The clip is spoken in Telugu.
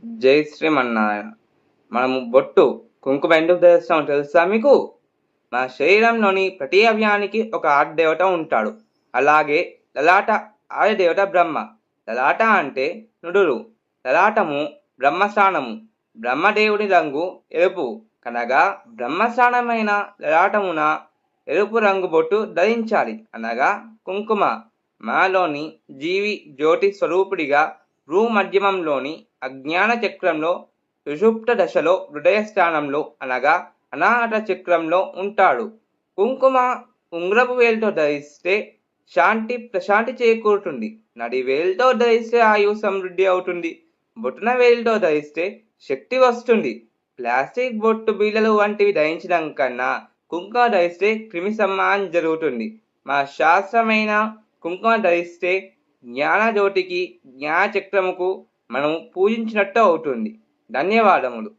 జై శ్రీమన్నారాయణ. మనము బొట్టు కుంకుమ ఎందుకు ధరిస్తామో తెలుసా మీకు? మన శరీరంలోని ప్రతి అవయానికి ఒక ఆదిదేవత ఉంటాడు. అలాగే లలాట ఆదిదేవత బ్రహ్మ. లలాట అంటే నుడురు, లలాటము బ్రహ్మస్థానము. బ్రహ్మదేవుడి రంగు ఎరుపు కనగా బ్రహ్మస్థానమైన లలాటమున ఎరుపు రంగు బొట్టు ధరించాలి అనగా కుంకుమ. మనలోని జీవి జ్యోతి స్వరూపుడిగా భూమధ్యమంలోని అజ్ఞాన చక్రంలో సుషుప్త దశలో హృదయ స్థానంలో అనగా అనాహత చక్రంలో ఉంటాడు. కుంకుమ ఉంగరపు వేలుతో ధరిస్తే ప్రశాంతి చేకూరుతుంది. నడి వేలుతో ధరిస్తే ఆయువు సమృద్ధి అవుతుంది. బొట్టున వేలుతో ధరిస్తే శక్తి వస్తుంది. ప్లాస్టిక్ బొట్టు బిళ్ళలు వంటివి ధరించడం కన్నా కుంకుమ ధరిస్తే క్రిమి సంహారం జరుగుతుంది. మా శాస్త్రమైన కుంకుమ ధరిస్తే జ్ఞానజ్యోతికి జ్ఞానచక్రముకు మనం పూజించినట్టు అవుతుంది. ధన్యవాదములు.